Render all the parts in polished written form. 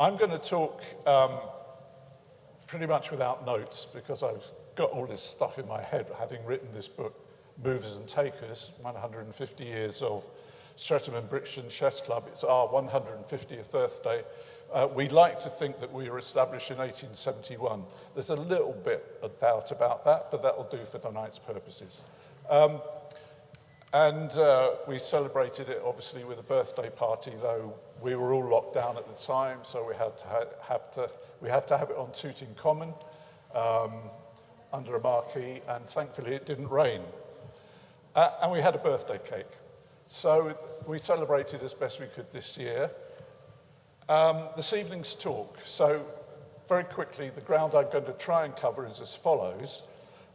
I'm going to talk pretty much without notes because I've got all this stuff in my head, having written this book, Movers and Takers, 150 years of Streatham and Brixton Chess Club. It's our 150th birthday. We like to think that we were established in 1871. There's a little bit of doubt about that, but that'll do for tonight's purposes. We celebrated it, obviously, with a birthday party, though we were all locked down at the time, so we had to have it on Tooting Common under a marquee, and thankfully it didn't rain. And we had a birthday cake. So we celebrated as best we could this year. This evening's talk. So very quickly, the ground I'm going to try and cover is as follows.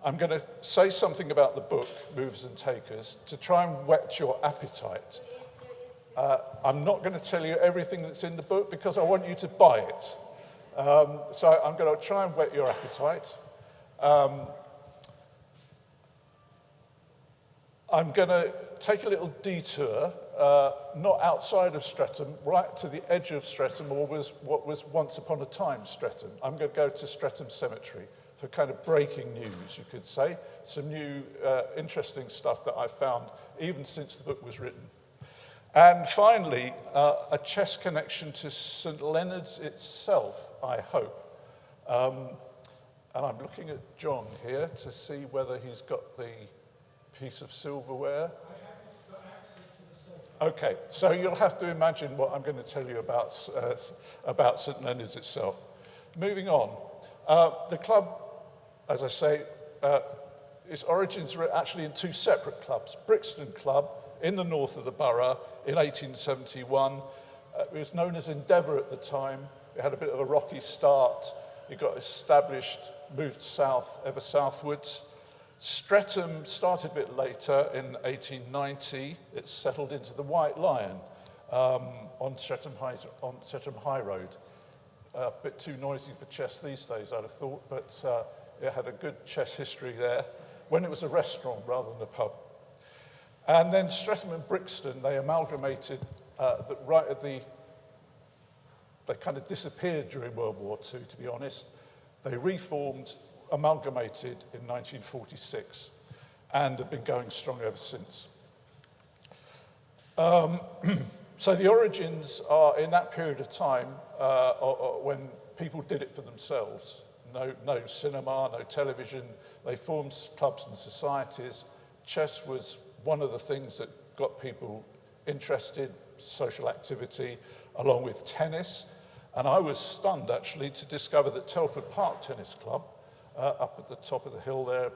I'm going to say something about the book, Movers and Takers, to try and whet your appetite. I'm not going to tell you everything that's in the book because I want you to buy it. So I'm going to try and whet your appetite. I'm going to take a little detour, not outside of Streatham, right to the edge of Streatham, or what was once upon a time Streatham. I'm going to go to Streatham Cemetery for kind of breaking news, you could say. Some new interesting stuff that I've found even since the book was written. And finally, a chess connection to St Leonard's itself, I hope. And I'm looking at John here to see whether he's got the piece of silverware. I haven't got access to the silver. Okay, so you'll have to imagine what I'm going to tell you about St Leonard's itself. Moving on, the club, as I say, its origins were actually in two separate clubs. Brixton Club in the north of the borough in 1871. It was known as Endeavour at the time. It had a bit of a rocky start. It got established, moved south, ever southwards. Streatham started a bit later in 1890. It settled into the White Lion on Streatham High Road. A bit too noisy for chess these days, I'd have thought, but it had a good chess history there when it was a restaurant rather than a pub. And then Streatham and Brixton, they amalgamated right at the... They kind of disappeared during World War II, to be honest. They reformed, amalgamated in 1946, and have been going strong ever since. So the origins are in that period of time when people did it for themselves. No cinema, no television. They formed clubs and societies. Chess was one of the things that got people interested, social activity, along with tennis. And I was stunned, actually, to discover that Telford Park Tennis Club, up at the top of the hill there,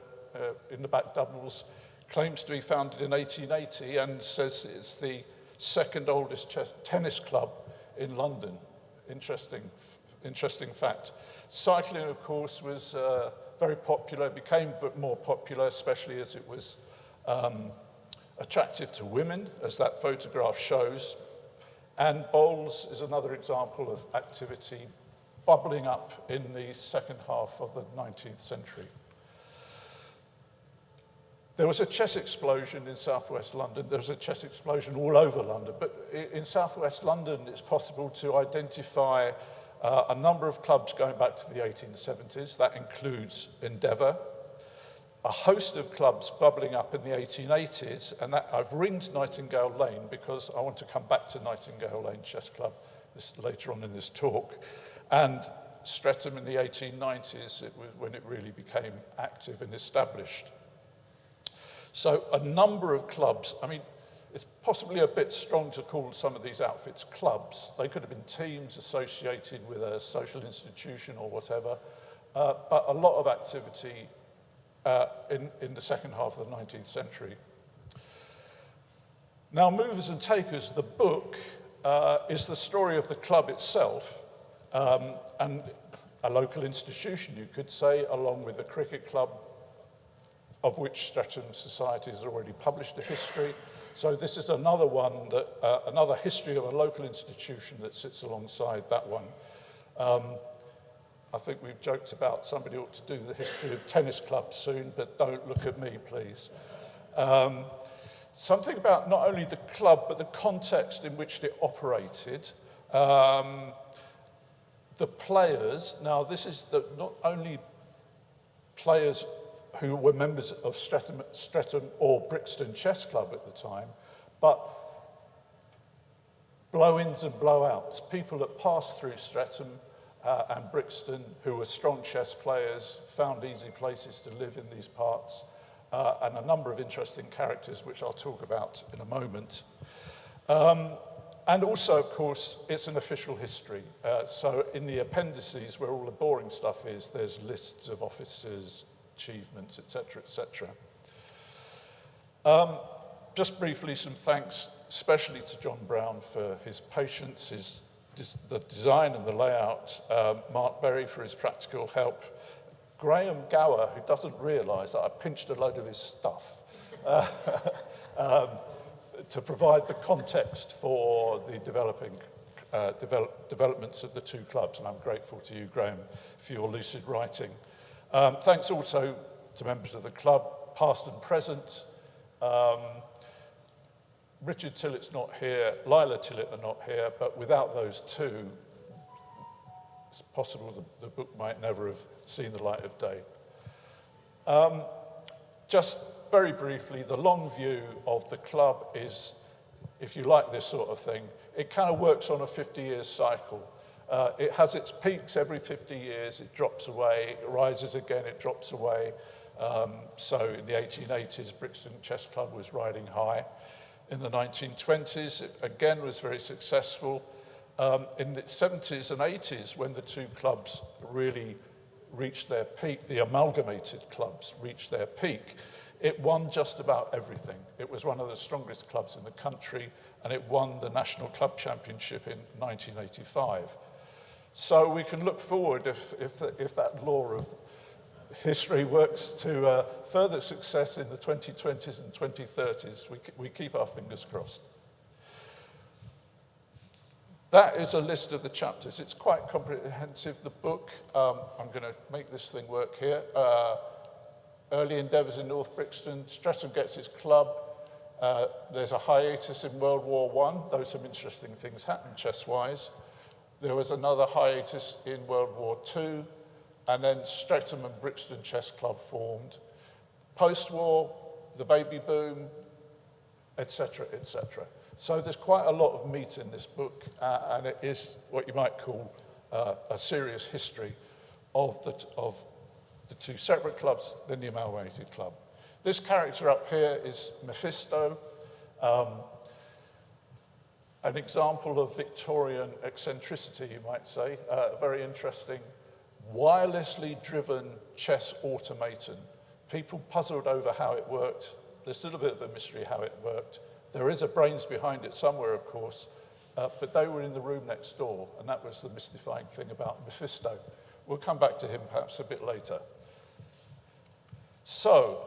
in the back doubles, claims to be founded in 1880 and says it's the second oldest tennis club in London. Interesting fact. Cycling, of course, was very popular, became more popular, especially as it was attractive to women, as that photograph shows. And bowls is another example of activity bubbling up in the second half of the 19th century. There was a chess explosion in southwest London. There was a chess explosion all over London, but in southwest London, it's possible to identify a number of clubs going back to the 1870s. That includes Endeavour, a host of clubs bubbling up in the 1880s, and I've ringed Nightingale Lane because I want to come back to Nightingale Lane Chess Club later on in this talk. And Streatham in the 1890s, it was when it really became active and established. So a number of clubs. I mean, it's possibly a bit strong to call some of these outfits clubs. They could have been teams associated with a social institution or whatever, but a lot of activity in the second half of the 19th century. Now, Movers and Takers, the book, is the story of the club itself, and a local institution, you could say, along with the cricket club, of which Streatham Society has already published a history. So this is another one, another history of a local institution that sits alongside that one. I think we've joked about somebody ought to do the history of tennis clubs soon, but don't look at me, please. Something about not only the club, but the context in which it operated. The players, now this is not only players who were members of Streatham or Brixton Chess Club at the time, but blow-ins and blow-outs, people that passed through Streatham and Brixton who were strong chess players, found easy places to live in these parts, and a number of interesting characters which I'll talk about in a moment. And also, of course, it's an official history. So in the appendices, where all the boring stuff is, there's lists of officers, achievements, etc., etc. Just briefly, some thanks, especially to John Brown for his patience, the design and the layout, Mark Berry for his practical help, Graham Gower, who doesn't realise that I pinched a load of his stuff, to provide the context for the developments of the two clubs, and I'm grateful to you, Graham, for your lucid writing. Thanks also to members of the club, past and present. Richard Tillett's not here, Lila Tillett are not here, but without those two, it's possible the book might never have seen the light of day. Just very briefly, the long view of the club is, if you like this sort of thing, it kind of works on a 50-year cycle. It has its peaks every 50 years, it drops away, it rises again, it drops away. So in the 1880s, Brixton Chess Club was riding high. In the 1920s, it again was very successful. In the 70s and 80s, when the two clubs really reached their peak, the amalgamated clubs reached their peak, it won just about everything. It was one of the strongest clubs in the country, and it won the National Club Championship in 1985. So we can look forward, if that law of history works, to further success in the 2020s and 2030s. We keep our fingers crossed. That is a list of the chapters. It's quite comprehensive, the book. I'm going to make this thing work here. Early endeavours in North Brixton. Streatham gets its club. There's a hiatus in World War I, though some interesting things happened chess-wise. There was another hiatus in World War II, and then Streatham and Brixton Chess Club formed. Post-war, the baby boom, etc., etc. So there's quite a lot of meat in this book, and it is what you might call a serious history of the two separate clubs, then the amalgamated club. This character up here is Mephisto, an example of Victorian eccentricity, you might say, a very interesting, wirelessly driven chess automaton. People puzzled over how it worked. There's still a bit of a mystery how it worked. There is a brains behind it somewhere, of course, but they were in the room next door, and that was the mystifying thing about Mephisto. We'll come back to him perhaps a bit later. So,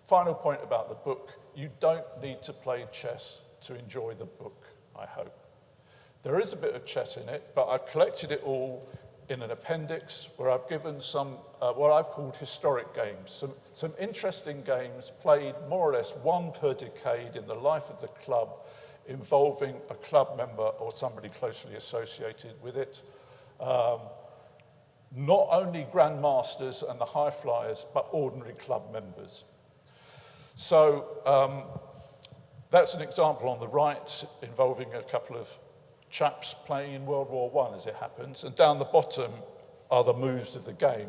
final point about the book, you don't need to play chess to enjoy the book, I hope. There is a bit of chess in it, but I've collected it all in an appendix where I've given some, what I've called historic games, some interesting games played more or less one per decade in the life of the club, involving a club member or somebody closely associated with it. Not only grandmasters and the high flyers, but ordinary club members. So that's an example on the right involving a couple of chaps playing in World War I, as it happens, and down the bottom are the moves of the game.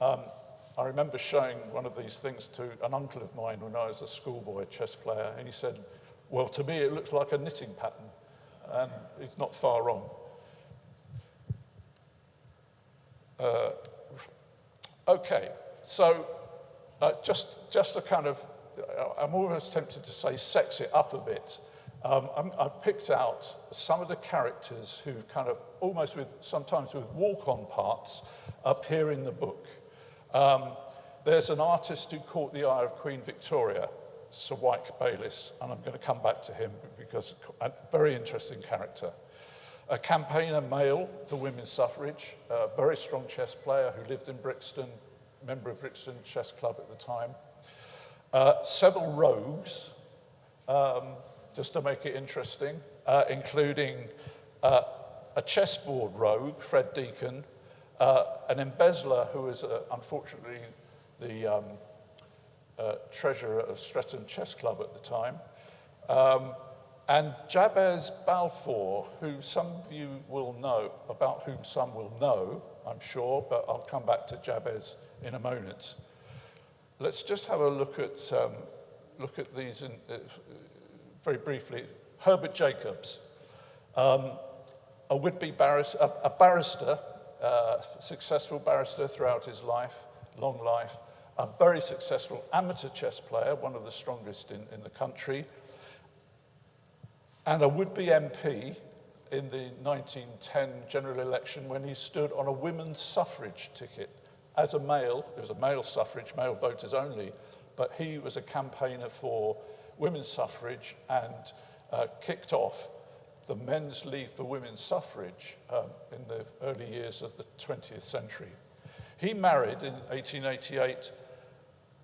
I remember showing one of these things to an uncle of mine when I was a schoolboy chess player, and he said, well, to me it looks like a knitting pattern, and he's not far wrong. Okay, so just a kind of, I'm almost tempted to say sex it up a bit. I've picked out some of the characters who kind of almost sometimes with walk-on parts appear in the book. There's an artist who caught the eye of Queen Victoria, Sir Wyck Bayless, and I'm going to come back to him because a very interesting character. A campaigner male for women's suffrage, a very strong chess player who lived in Brixton, member of Brixton Chess Club at the time. Several rogues, just to make it interesting, including a chessboard rogue, Fred Deacon, an embezzler who was unfortunately the treasurer of Streatham Chess Club at the time, and Jabez Balfour, who some of you will know, about whom some will know, I'm sure, but I'll come back to Jabez in a moment. Let's just have a look at these very briefly. Herbert Jacobs, a Whitby Barris, a barrister, successful barrister throughout his life, long life, a very successful amateur chess player, one of the strongest in the country, and a would-be MP in the 1910 general election when he stood on a women's suffrage ticket. As a male, it was a male suffrage, male voters only, but he was a campaigner for women's suffrage and kicked off the Men's League for Women's Suffrage in the early years of the 20th century. He married in 1888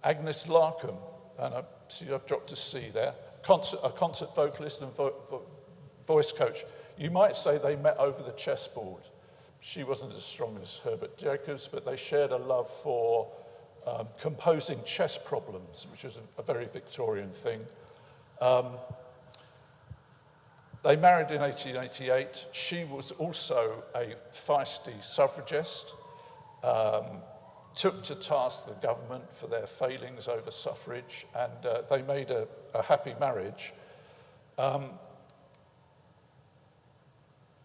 Agnes Larkham, and I've dropped a C there, a concert vocalist and voice coach. You might say they met over the chessboard. She wasn't as strong as Herbert Jacobs, but they shared a love for composing chess problems, which was a very Victorian thing. They married in 1888. She was also a feisty suffragist, took to task the government for their failings over suffrage, and they made a happy marriage,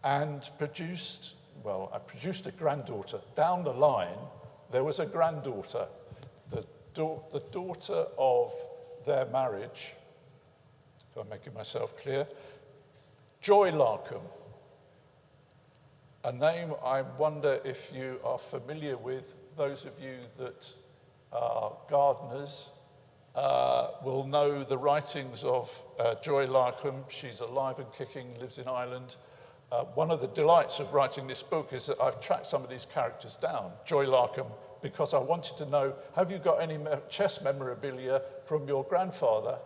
and produced a granddaughter. Down the line, there was a granddaughter, the daughter of their marriage, if I'm making myself clear, Joy Larkham, a name I wonder if you are familiar with. Those of you that are gardeners will know the writings of Joy Larkham. She's alive and kicking, lives in Ireland. One of the delights of writing this book is that I've tracked some of these characters down. Joy Larkham, because I wanted to know, have you got any chess memorabilia from your grandfather,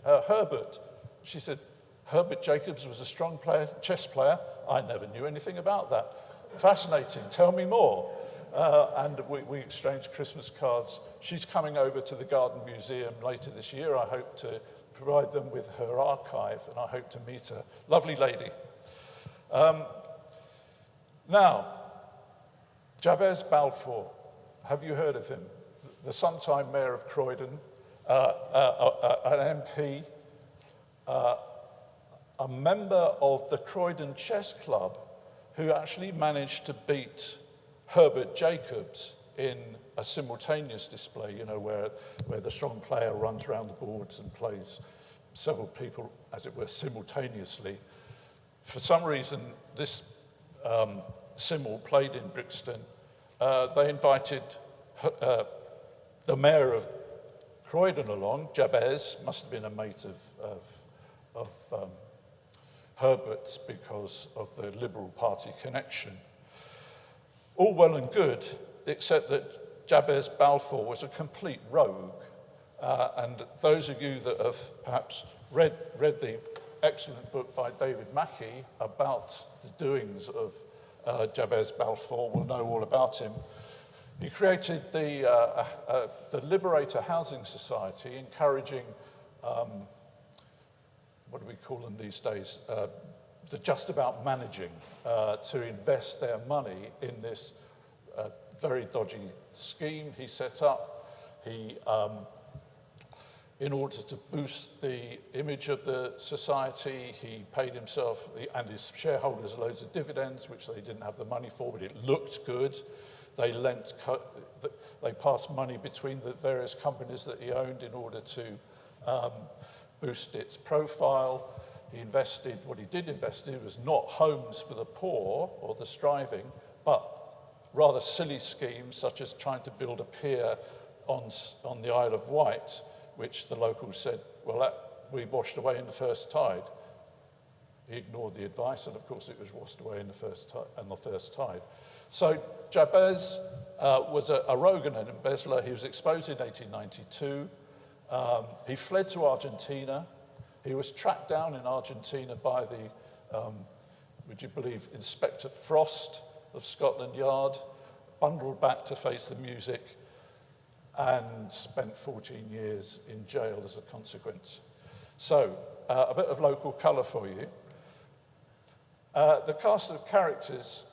Herbert? She said, Herbert Jacobs was a strong chess player. I never knew anything about that. Fascinating, tell me more. And we exchanged Christmas cards. She's coming over to the Garden Museum later this year. I hope to provide them with her archive, and I hope to meet her. Lovely lady. Now, Jabez Balfour, have you heard of him? The sometime mayor of Croydon, an MP, a member of the Croydon Chess Club who actually managed to beat Herbert Jacobs in a simultaneous display, you know, where the strong player runs around the boards and plays several people, as it were, simultaneously. For some reason, this simul played in Brixton. They invited the mayor of Croydon along. Jabez must have been a mate of Herbert's because of the Liberal Party connection. All well and good, except that Jabez Balfour was a complete rogue. And those of you that have perhaps read the excellent book by David Mackey about the doings of Jabez Balfour will know all about him. He created the Liberator Housing Society, encouraging, what do we call them these days, the just about managing to invest their money in this very dodgy scheme he set up. He, in order to boost the image of the society, he paid himself and his shareholders loads of dividends, which they didn't have the money for, but it looked good. They passed money between the various companies that he owned in order to boost its profile. He invested, what he did invest in was not homes for the poor or the striving, but rather silly schemes such as trying to build a pier on the Isle of Wight, which the locals said, well, we washed away in the first tide. He ignored the advice, and of course it was washed away in the first tide. So Jabez was a rogue and an embezzler. He was exposed in 1892. He fled to Argentina. He was tracked down in Argentina by would you believe, Inspector Frost of Scotland Yard, bundled back to face the music, and spent 14 years in jail as a consequence. So, a bit of local colour for you. The cast of characters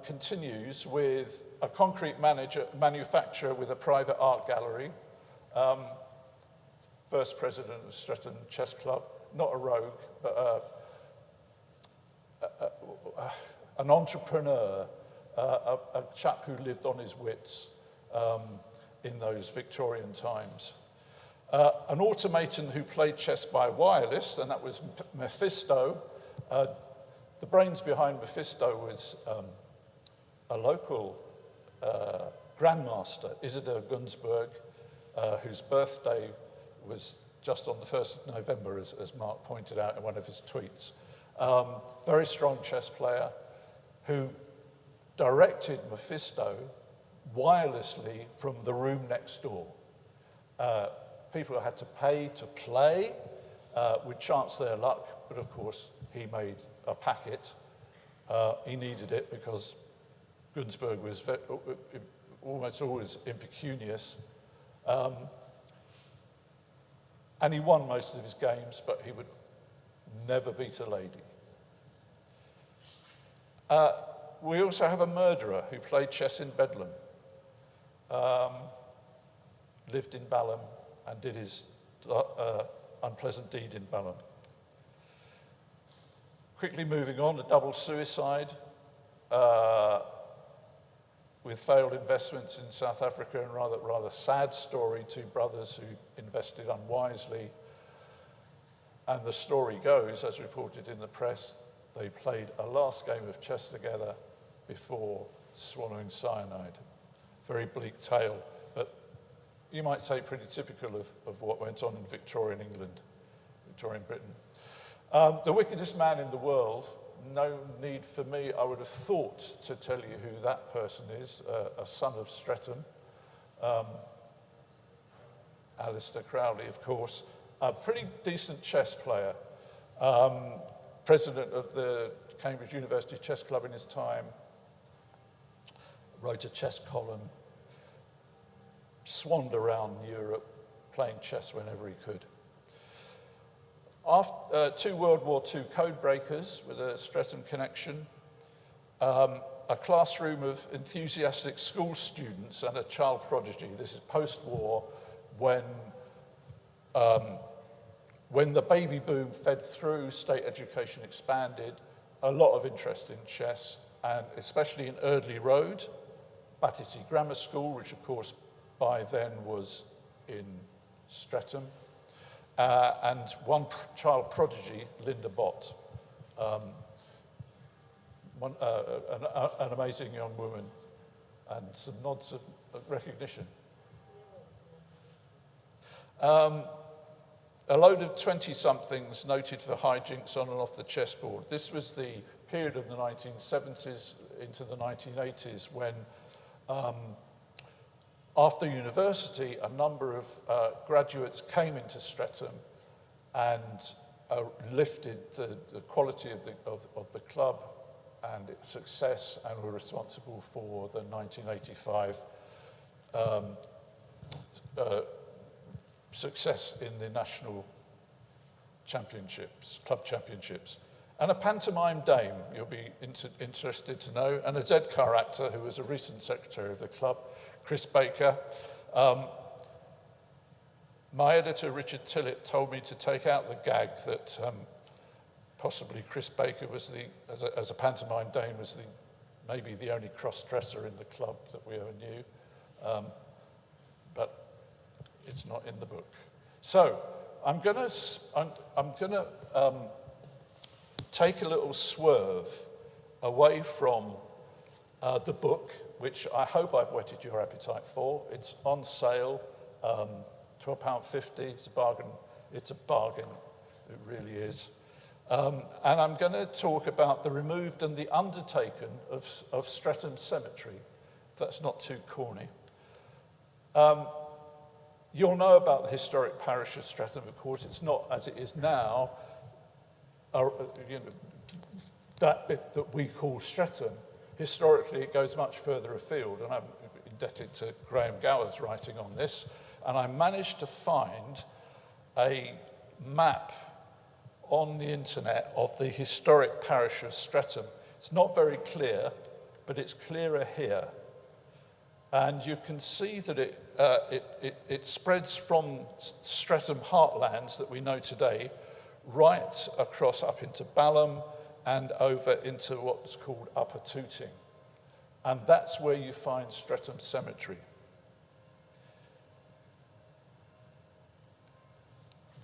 continues with a concrete manufacturer with a private art gallery, first president of Streatham Chess Club, not a rogue, but an entrepreneur, a chap who lived on his wits in those Victorian times. An automaton who played chess by wireless, and that was Mephisto. The brains behind Mephisto was a local grandmaster, Isidor Gunsberg, whose birthday was just on the 1st of November, as Mark pointed out in one of his tweets. Very strong chess player who directed Mephisto wirelessly from the room next door. People had to pay to play, would chance their luck, but of course he made a packet. He needed it because Gunsberg was almost always impecunious. And he won most of his games, but he would never beat a lady. We also have a murderer who played chess in Bedlam, lived in Balham, and did his unpleasant deed in Balham. Quickly moving on, a double suicide with failed investments in South Africa, and rather sad story, two brothers who invested unwisely. And the story goes, as reported in the press, they played a last game of chess together before swallowing cyanide. Very bleak tale, but you might say pretty typical of what went on in Victorian England, Victorian Britain. The wickedest man in the world, no need for me, I would have thought, to tell you who that person is, a son of Streatham, Alistair Crowley, of course, a pretty decent chess player, president of the Cambridge University Chess Club in his time, wrote a chess column, swanned around Europe, playing chess whenever he could. After, two World War II code breakers with a Streatham connection, a classroom of enthusiastic school students and a child prodigy. This is post-war when the baby boom fed through, state education expanded, a lot of interest in chess, and especially in Eardley Road, Battersea Grammar School, which of course by then was in Streatham, and one child prodigy, Linda Bott, an amazing young woman, and some nods of recognition. A load of 20-somethings noted for hijinks on and off the chessboard. This was the period of the 1970s into the 1980s when, after university, a number of graduates came into Streatham and lifted the quality of the club and its success, and were responsible for the 1985 success in the national championships, club championships. And a pantomime dame, you'll be interested to know, and a Z-Car actor who was a recent secretary of the club, Chris Baker. My editor, Richard Tillett, told me to take out the gag that possibly Chris Baker was as a pantomime dame, was maybe the only cross-dresser in the club that we ever knew. But it's not in the book. So I'm gonna take a little swerve away from the book, which I hope I've whetted your appetite for. It's on sale, £12.50. It's a bargain. It's a bargain. It really is. And I'm going to talk about the removed and the undertaken of Streatham Cemetery, if that's not too corny. You'll know about the historic parish of Streatham, of course. It's not, as it is now, that bit that we call Streatham, historically it goes much further afield, and I'm indebted to Graham Gower's writing on this, and I managed to find a map on the internet of the historic parish of Streatham. It's not very clear, but it's clearer here. And you can see that it spreads from Streatham heartlands that we know today, right across up into Balham and over into what's called Upper Tooting. And that's where you find Streatham Cemetery.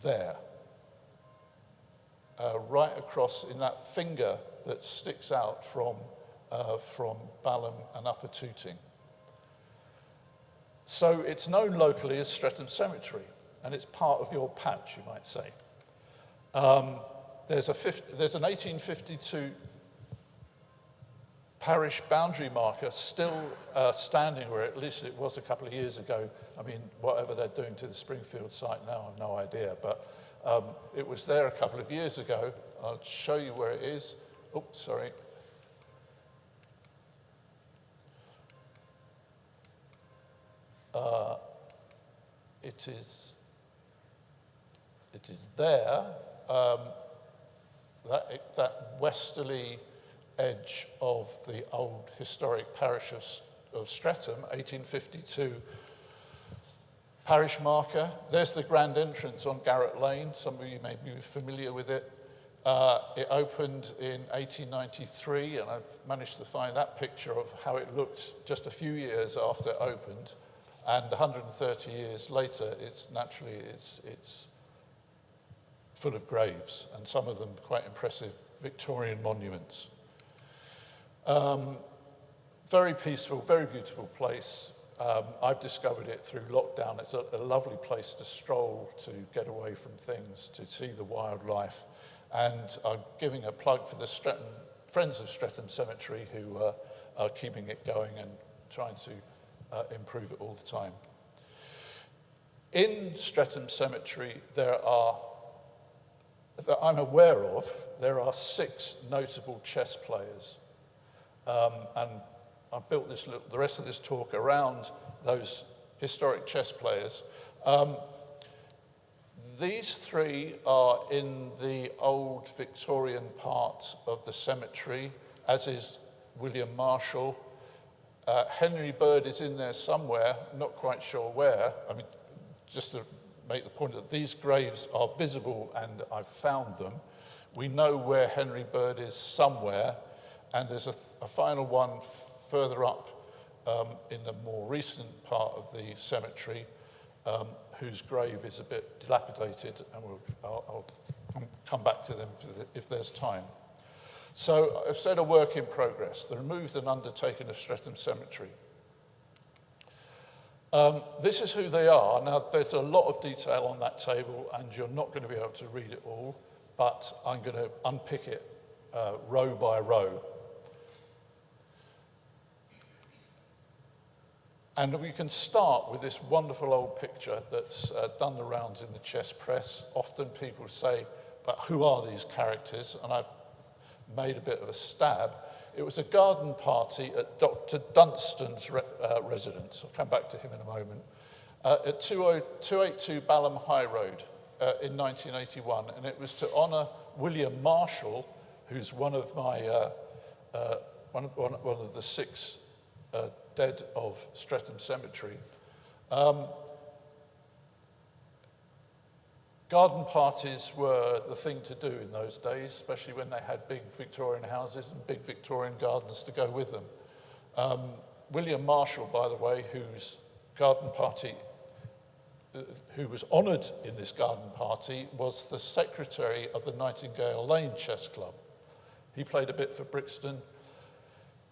There. Right across in that finger that sticks out from Balham and Upper Tooting. So it's known locally as Streatham Cemetery, and it's part of your patch, you might say. There's an 1852 parish boundary marker still standing where at least it was a couple of years ago. I mean, whatever they're doing to the Springfield site now, I've no idea, but it was there a couple of years ago. I'll show you where it is. Oh, sorry. It is there, that westerly edge of the old historic parish of Streatham, 1852 parish marker. There's the grand entrance on Garrett Lane. Some of you may be familiar with it. It opened in 1893, and I've managed to find that picture of how it looked just a few years after it opened. And 130 years later, it's full of graves, and some of them quite impressive Victorian monuments. Very peaceful, very beautiful place. I've discovered it through lockdown. It's a lovely place to stroll, to get away from things, to see the wildlife. And I'm giving a plug for the Friends of Streatham Cemetery, who are keeping it going and trying to improve it all the time. In Streatham Cemetery, that I'm aware of, there are 6 notable chess players. And I've built the rest of this talk around those historic chess players. These 3 are in the old Victorian part of the cemetery, as is William Marshall. Henry Bird is in there somewhere, not quite sure where. I mean, just to make the point that these graves are visible and I've found them. We know where Henry Bird is somewhere, and there's a final one further up in the more recent part of the cemetery, whose grave is a bit dilapidated, and I'll come back to them if there's time. So I've said a work in progress, the removed and undertaken of Streatham Cemetery. This is who they are. Now, there's a lot of detail on that table, and you're not going to be able to read it all, but I'm going to unpick it row by row. And we can start with this wonderful old picture that's done the rounds in the chess press. Often people say, but who are these characters? And I've made a bit of a stab. It was a garden party at Dr. Dunstan's residence. I'll come back to him in a moment. At 282 Balham High Road in 1981. And it was to honour William Marshall, who's one of my, one of the 6 dead of Streatham Cemetery. Garden parties were the thing to do in those days, especially when they had big Victorian houses and big Victorian gardens to go with them. William Marshall, by the way, whose garden party, who was honoured in this garden party, was the secretary of the Nightingale Lane Chess Club. He played a bit for Brixton.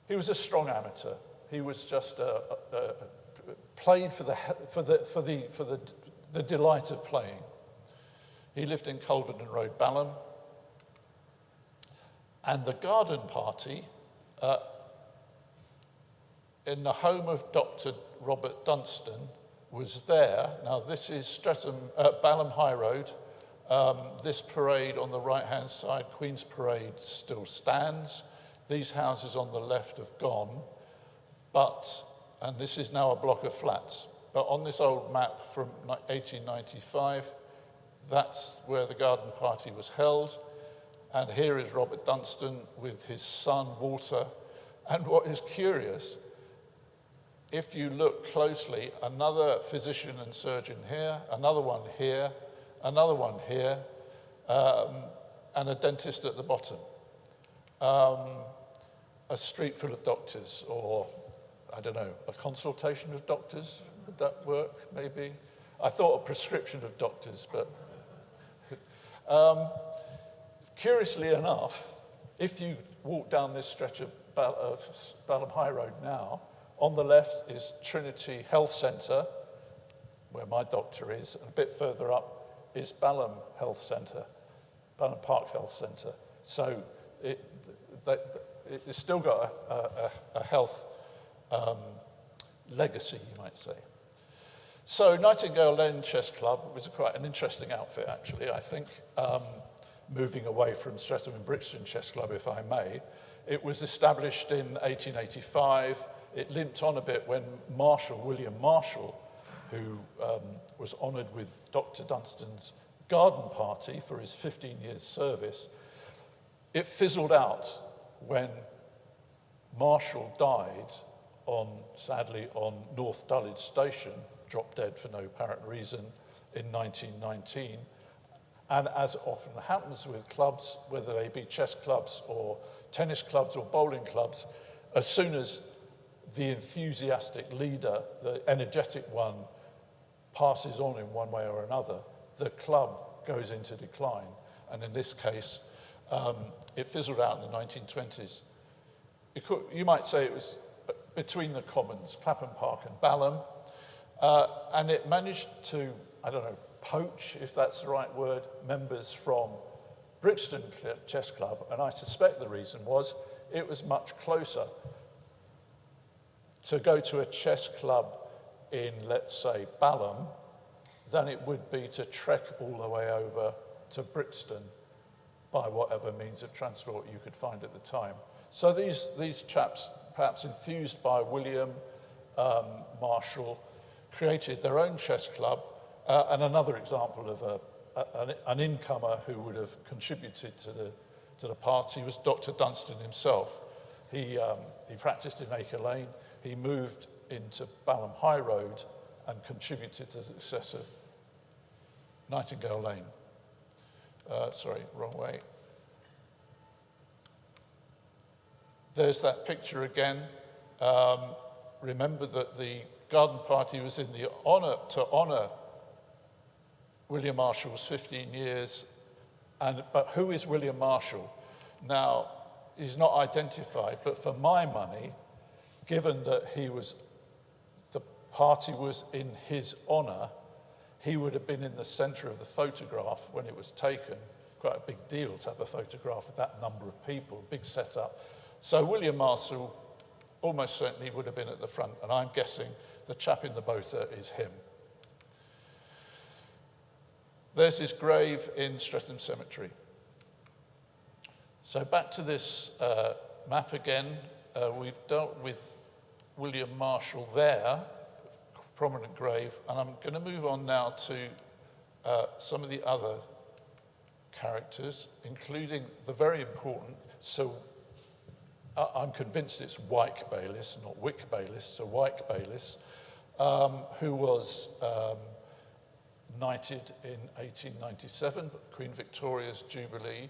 He was a strong amateur. He was just played for the delight of playing. He lived in Culverden Road, Balham. And the garden party in the home of Dr. Robert Dunstan was there. Now, this is Balham High Road, This parade on the right-hand side, Queen's Parade, still stands. These houses on the left have gone, and this is now a block of flats. But on this old map from 1895, that's where the garden party was held. And here is Robert Dunstan with his son, Walter. And what is curious, if you look closely, another physician and surgeon here, another one here, another one here, and a dentist at the bottom. A street full of doctors, or, I don't know, a consultation of doctors? Would that work, maybe? I thought a prescription of doctors, but... curiously enough, if you walk down this stretch of Balham High Road now, on the left is Trinity Health Centre, where my doctor is, and a bit further up is Balham Health Centre, Balham Park Health Centre. So it's still got a health legacy, you might say. So Nightingale Lane Chess Club was quite an interesting outfit, actually, I think, moving away from Streatham and Brixton Chess Club, if I may. It was established in 1885. It limped on a bit when William Marshall, who was honoured with Dr. Dunstan's garden party for his 15 years service, it fizzled out when Marshall died sadly on North Dulwich Station, dropped dead for no apparent reason, in 1919. And as often happens with clubs, whether they be chess clubs or tennis clubs or bowling clubs, as soon as the enthusiastic leader, the energetic one, passes on in one way or another, the club goes into decline. And in this case, it fizzled out in the 1920s. You might say it was between the commons, Clapham Park and Balham, and it managed to, I don't know, poach, if that's the right word, members from Brixton Chess Club, and I suspect the reason was it was much closer to go to a chess club in, let's say, Balham than it would be to trek all the way over to Brixton by whatever means of transport you could find at the time. So these chaps, perhaps enthused by William Marshall, created their own chess club. And another example of an incomer who would have contributed to the party was Dr. Dunstan himself. He practiced in Acre Lane. He moved into Balham High Road and contributed to the success of Nightingale Lane. Sorry, wrong way. There's that picture again. Remember that the garden party was in the to honour William Marshall's 15 years. But who is William Marshall? Now, he's not identified, but for my money, given that the party was in his honour, he would have been in the centre of the photograph when it was taken. Quite a big deal to have a photograph with that number of people, big setup. So William Marshall almost certainly would have been at the front, and I'm guessing the chap in the boater is him. There's his grave in Streatham Cemetery. So back to this map again. We've dealt with William Marshall there, prominent grave, and I'm going to move on now to some of the other characters, including the very important, so I'm convinced it's Wyck Bayless, not Wyck Bayless, so Wyck Bayless, who was knighted in 1897, Queen Victoria's Jubilee.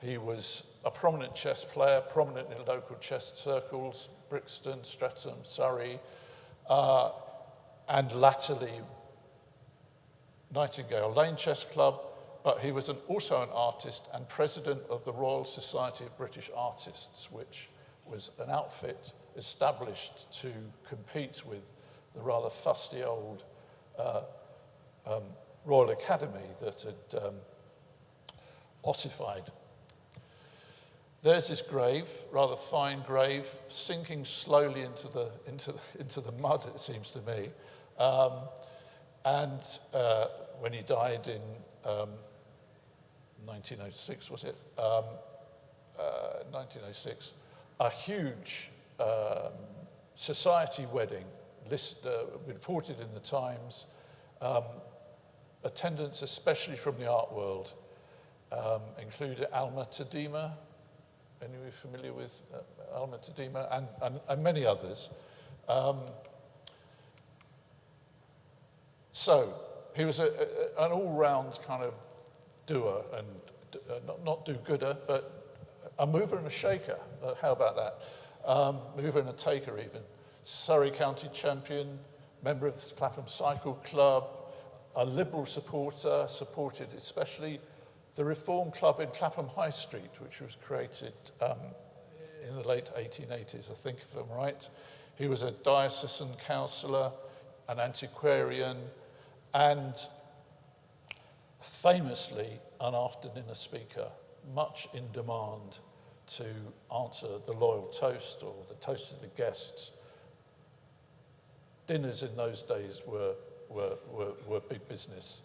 He was a prominent chess player, prominent in local chess circles, Brixton, Streatham, Surrey, and latterly Nightingale Lane Chess Club, but he was also an artist and president of the Royal Society of British Artists, which was an outfit established to compete with the rather fusty old Royal Academy that had ossified. There's his grave, rather fine grave, sinking slowly into the mud, it seems to me. And when he died in 1906, was it? 1906, a huge society wedding, reported in the Times, attendance especially from the art world, included Alma Tadema. Anyone familiar with Alma Tadema? And many others. So he was an all-round kind of doer, and not do-gooder, but a mover and a shaker. How about that? Mover and a taker even. Surrey County champion, member of the Clapham Cycle Club, a Liberal supporter, supported especially the Reform Club in Clapham High Street, which was created in the late 1880s, I think, if I'm right. He was a diocesan councillor, an antiquarian, and famously an after-dinner speaker, much in demand to answer the loyal toast or the toast of the guests. Dinners in those days were big business.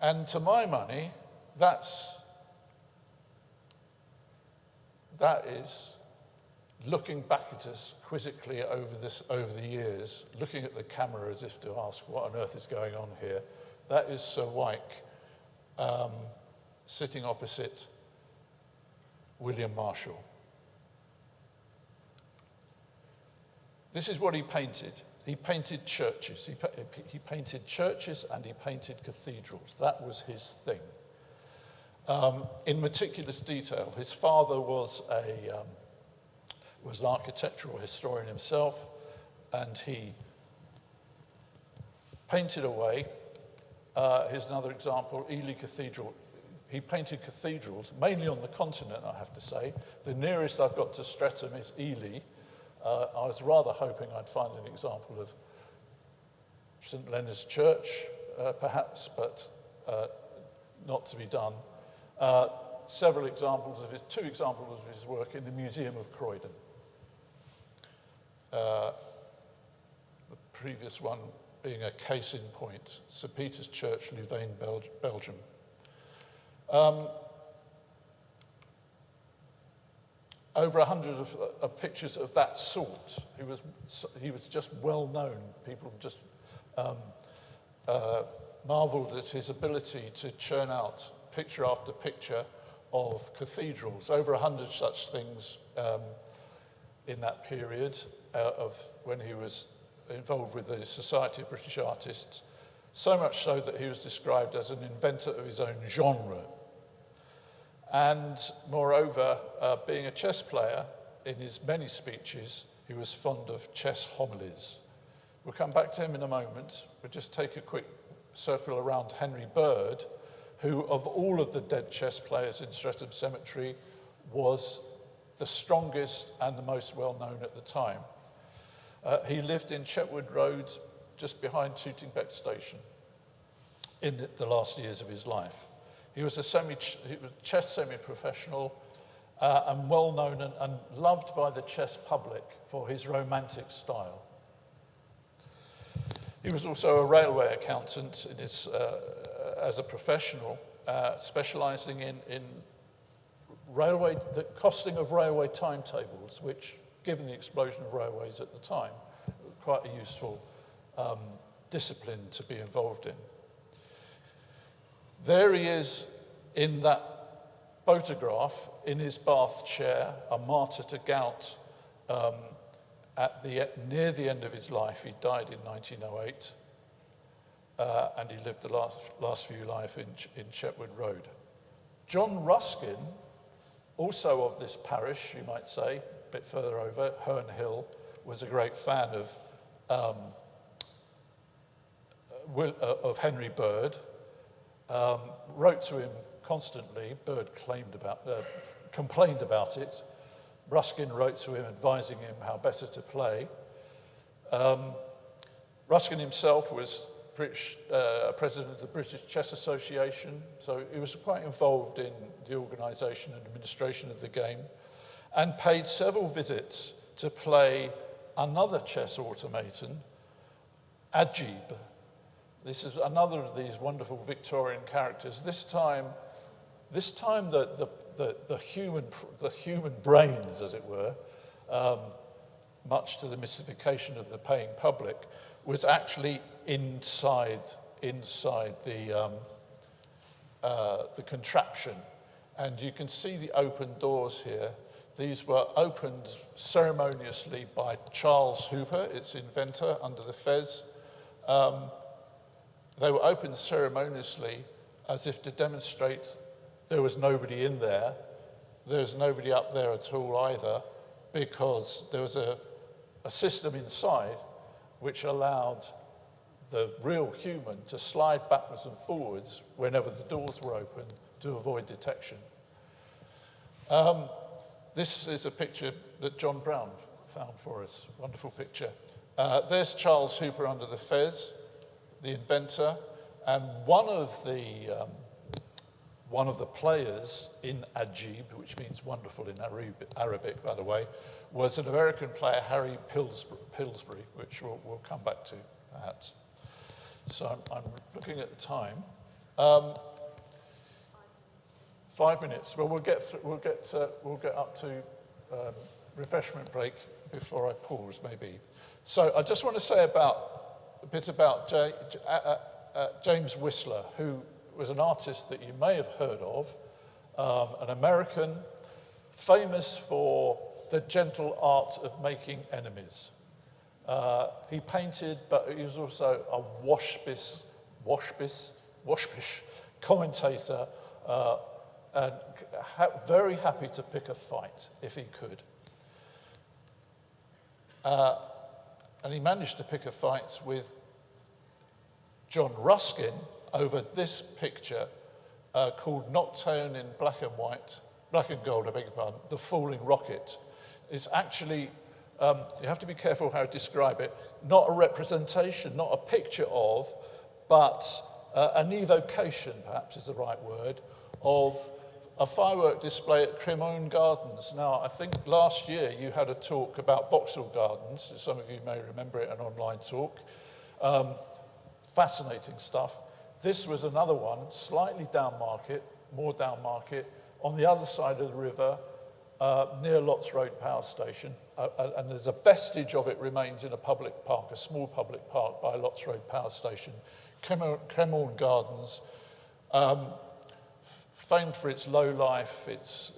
And to my money, that is looking back at us quizzically over the years, looking at the camera as if to ask what on earth is going on here. That is Sir Wike sitting opposite William Marshall. This is what he painted. He painted churches. He painted churches and he painted cathedrals. That was his thing. In meticulous detail. His father was an architectural historian himself, and he painted away. Here's another example, Ely Cathedral. He painted cathedrals, mainly on the continent, I have to say. The nearest I've got to Streatham is Ely. I was rather hoping I'd find an example of St. Leonard's Church, perhaps, but not to be done. Two examples of his work in the Museum of Croydon. The previous one being a case in point, St. Peter's Church, Louvain, Belgium. Over 100 of pictures of that sort. He was just well known. People just marveled at his ability to churn out picture after picture of cathedrals. Over 100 such things in that period of when he was involved with the Society of British Artists. So much so that he was described as an inventor of his own genre. And moreover, being a chess player, in his many speeches, he was fond of chess homilies. We'll come back to him in a moment. We'll just take a quick circle around Henry Bird, who, of all of the dead chess players in Streatham Cemetery, was the strongest and the most well-known at the time. He lived in Chetwood Road, just behind Tootingbeck Station, in the last years of his life. He was a chess semi-professional and well-known and loved by the chess public for his romantic style. He was also a railway accountant as a professional, specialising in the costing of railway timetables, which, given the explosion of railways at the time, quite a useful discipline to be involved in. There he is in that photograph in his bath chair, a martyr to gout near the end of his life. He died in 1908 and he lived the last few life in Chetwood Road. John Ruskin, also of this parish, you might say, a bit further over, Herne Hill, was a great fan of Henry Bird. Wrote to him constantly. Bird complained about it. Ruskin wrote to him advising him how better to play. Ruskin himself was president of the British Chess Association, so he was quite involved in the organisation and administration of the game, and paid several visits to play another chess automaton, Ajib. This is another of these wonderful Victorian characters. This time the human brains, as it were, much to the mystification of the paying public, was actually inside the contraption. And you can see the open doors here. These were opened ceremoniously by Charles Hooper, its inventor, under the fez. They were opened ceremoniously as if to demonstrate there was nobody in there. There's nobody up there at all either, because there was a system inside which allowed the real human to slide backwards and forwards whenever the doors were open to avoid detection. This is a picture that John Brown found for us, wonderful picture. There's Charles Hooper under the fez, the inventor, and one of the players in Ajib, which means wonderful in Arabic, by the way, was an American player, Harry Pillsbury, which we'll come back to, perhaps. So I'm looking at the time. 5 minutes. Well, we'll get up to refreshment break before I pause, maybe. So I just want to say a bit about James Whistler, who was an artist that you may have heard of, an American, famous for the gentle art of making enemies. He painted, but he was also a waspish commentator, and very happy to pick a fight if he could. And he managed to pick a fight with John Ruskin over this picture called Nocturne in black and gold, I beg your pardon, The Falling Rocket. It's actually, you have to be careful how to describe it, not a representation, not a picture of, but an evocation, perhaps is the right word, of a firework display at Cremorne Gardens. Now, I think last year you had a talk about Vauxhall Gardens. Some of you may remember it, an online talk. Fascinating stuff. This was another one, slightly down market, more down market, on the other side of the river, near Lotts Road Power Station. And there's a vestige of it remains in a public park, a small public park by Lotts Road Power Station. Cremorne Gardens, famed for its low life, its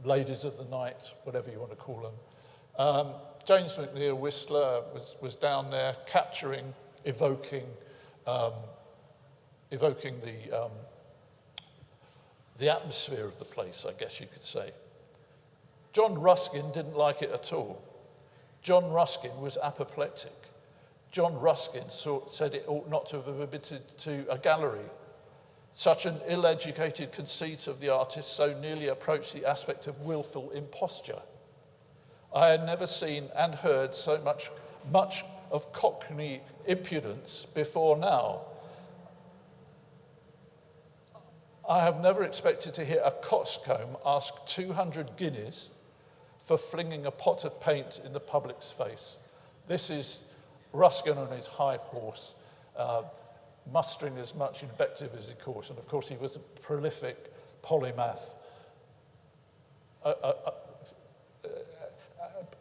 ladies of the night, whatever you want to call them. James McNeill Whistler was down there capturing, evoking the atmosphere of the place, I guess you could say. John Ruskin didn't like it at all. John Ruskin was apoplectic. John Ruskin said it ought not to have been admitted to a gallery. Such an ill-educated conceit of the artist so nearly approached the aspect of willful imposture. I had never seen and heard so much of Cockney impudence before now. I have never expected to hear a coxcomb ask 200 guineas for flinging a pot of paint in the public's face. This is Ruskin on his high horse, mustering as much invective as he could. And of course, he was a prolific polymath.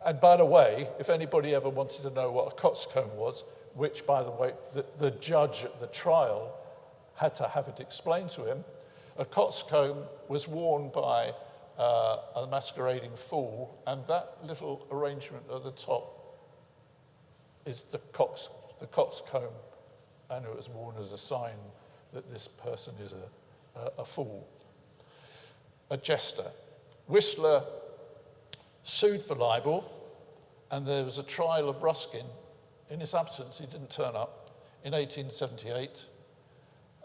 And by the way, if anybody ever wanted to know what a coxcomb was, which, by the way, the judge at the trial had to have it explained to him, a coxcomb was worn by a masquerading fool, and that little arrangement at the top is the coxcomb, and it was worn as a sign that this person is a fool, a jester. Whistler sued for libel, and there was a trial of Ruskin. In his absence, he didn't turn up, in 1878.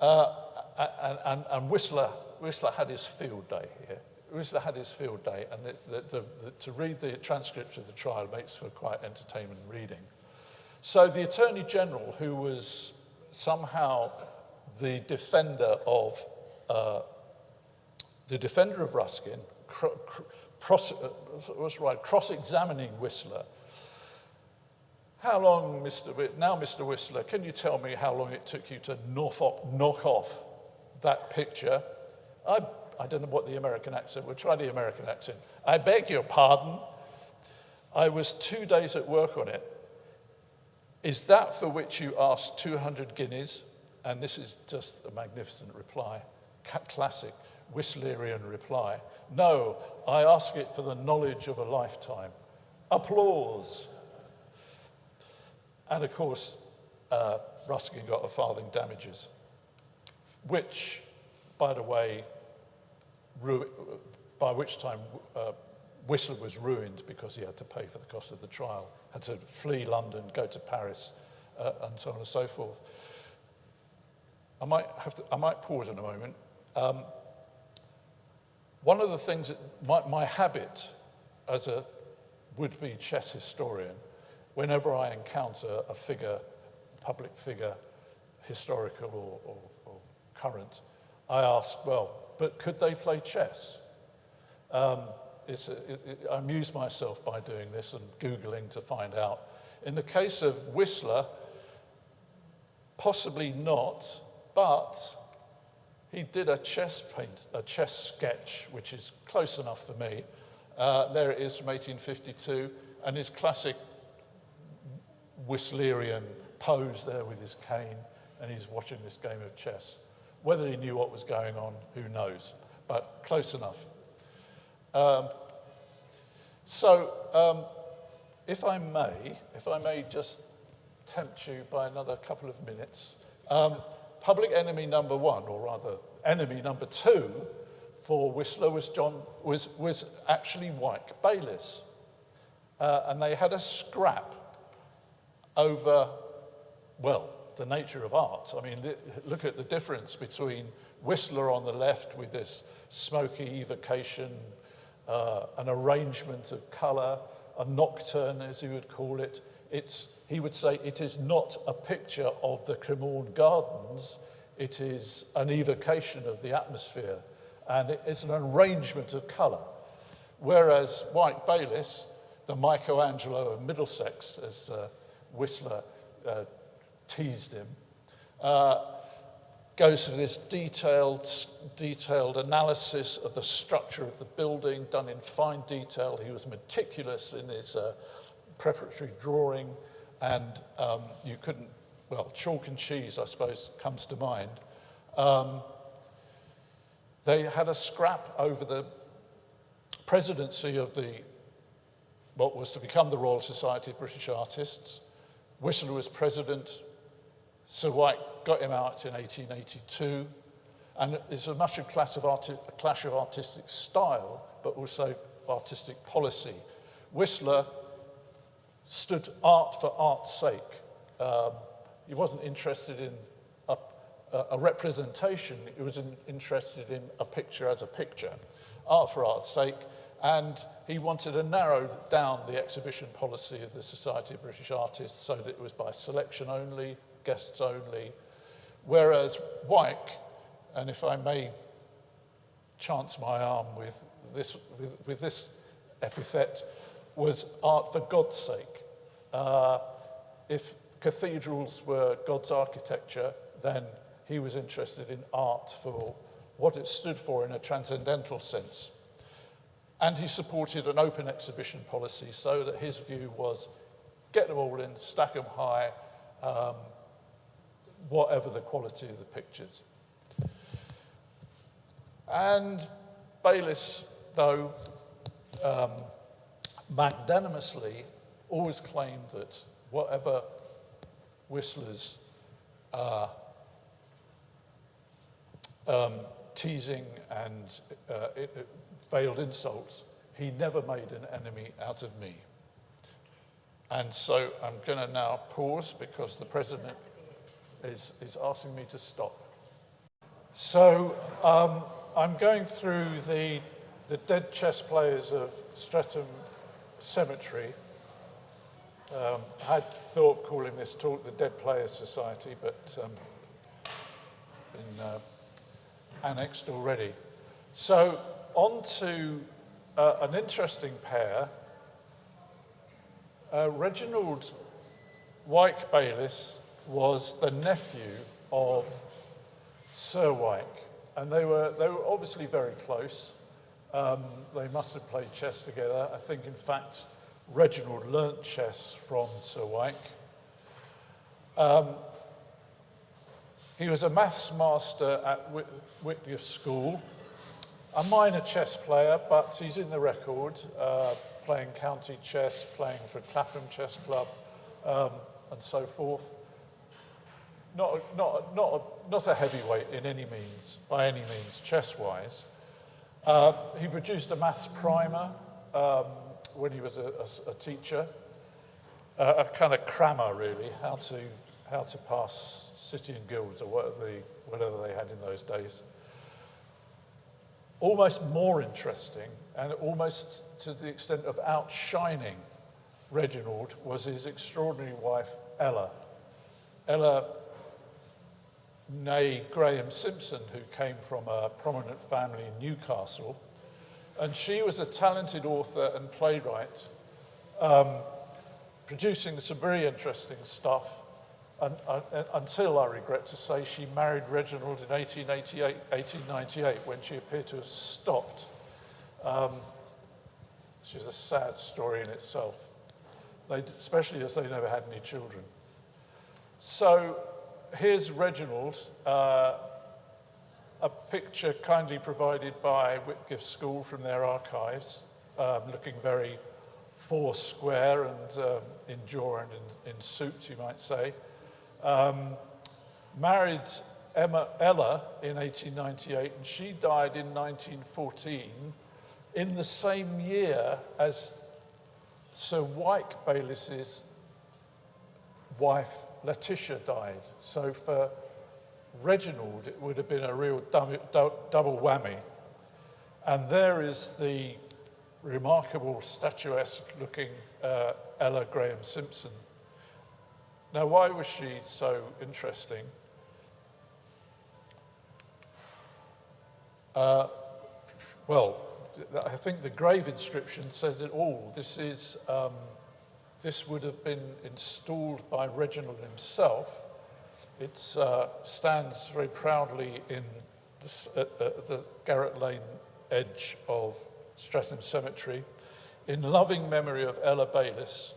And Whistler had his field day here. Whistler had his field day, and to read the transcript of the trial makes for quite entertainment reading. So the Attorney General, who was somehow the defender of Ruskin, cross-examining Whistler, how long, Mr. Whistler, can you tell me how long it took you to knock off that picture? I don't know what the American accent, we'll try the American accent. I beg your pardon. I was 2 days at work on it. Is that for which you asked 200 guineas? And this is just a magnificent reply, classic Whistlerian reply. No, I ask it for the knowledge of a lifetime. Applause. And of course, Ruskin got a farthing damages, which, by the way, by which time Whistler was ruined because he had to pay for the cost of the trial, had to flee London, go to Paris, and so on and so forth. I might pause in a moment. One of the things that my habit as a would-be chess historian, whenever I encounter a figure, public figure, historical or current, I ask, well, but could they play chess? I amuse myself by doing this and Googling to find out. In the case of Whistler, possibly not, but he did a chess sketch, which is close enough for me. There it is from 1852, and his classic Whistlerian pose there with his cane, and he's watching this game of chess. Whether he knew what was going on, who knows, but close enough. If I may just tempt you by another couple of minutes, public enemy number one, or rather enemy number two for Whistler was actually Wyck Bayless. And they had a scrap over, well, the nature of art. I mean, look at the difference between Whistler on the left with this smoky evocation, an arrangement of colour, a nocturne, as he would call it. He would say it is not a picture of the Cremorne Gardens, it is an evocation of the atmosphere, and it's an arrangement of colour. Whereas Wyck Bayless, the Michelangelo of Middlesex, as Whistler teased him, goes for this detailed analysis of the structure of the building, done in fine detail. He was meticulous in his preparatory drawing, and you couldn't, well, chalk and cheese, I suppose, comes to mind. They had a scrap over the presidency of what was to become the Royal Society of British Artists. Whistler was president. Sir Wike got him out in 1882, and it's a much a clash of artistic style, but also artistic policy. Whistler stood art for art's sake. He wasn't interested in a representation, he was interested in a picture as a picture, art for art's sake, and he wanted to narrow down the exhibition policy of the Society of British Artists so that it was by selection only, guests only, whereas Wike, and if I may chance my arm with this epithet, was art for God's sake. If cathedrals were God's architecture, then he was interested in art for what it stood for in a transcendental sense. And he supported an open exhibition policy so that his view was get them all in, stack them high, whatever the quality of the pictures. And Bayless, though, magnanimously always claimed that whatever Whistler's teasing and veiled insults, he never made an enemy out of me. And so I'm going to now pause because the president is asking me to stop. So I'm going through the dead chess players of Streatham Cemetery. I had thought of calling this talk the Dead Players Society, but been annexed already. So on to an interesting pair. Reginald Wyck Bayless was the nephew of Sir Wike, and they were obviously very close. They must have played chess together. I think, in fact, Reginald learnt chess from Sir Wike. He was a maths master at Whitby School, a minor chess player, but he's in the record, playing county chess, playing for Clapham Chess Club, and so forth. Not a heavyweight in any means, by any means, chess-wise. He produced a maths primer when he was a teacher, a kind of crammer, really, how to pass city and guilds, or whatever they had in those days. Almost more interesting, and almost to the extent of outshining Reginald, was his extraordinary wife, Ella. Ella, née Graham Simpson, who came from a prominent family in Newcastle. And she was a talented author and playwright, producing some very interesting stuff, until, I regret to say, she married Reginald in 1898, when she appeared to have stopped. Which is a sad story in itself, especially as they never had any children. So here's Reginald, a picture kindly provided by Whitgift School from their archives, looking very four-square and in jaw and in suit, you might say. Married Ella in 1898, and she died in 1914, in the same year as Sir Wyck Bayless's wife Letitia died. So for Reginald, it would have been a real double whammy. And there is the remarkable statuesque-looking Ella Graham Simpson. Now, why was she so interesting? Well, I think the grave inscription says it all. This would have been installed by Reginald himself. It stands very proudly in the Garrett Lane edge of Streatham Cemetery, in loving memory of Ella Bayless,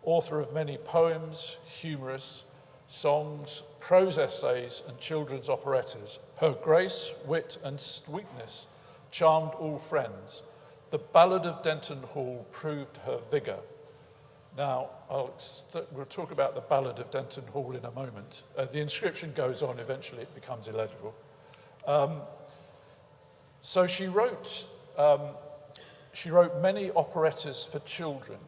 author of many poems, humorous songs, prose essays, and children's operettas. Her grace, wit, and sweetness charmed all friends. The Ballad of Denton Hall proved her vigour. Now, we'll talk about the Ballad of Denton Hall in a moment. The inscription goes on, eventually it becomes illegible. So she wrote many operettas for children.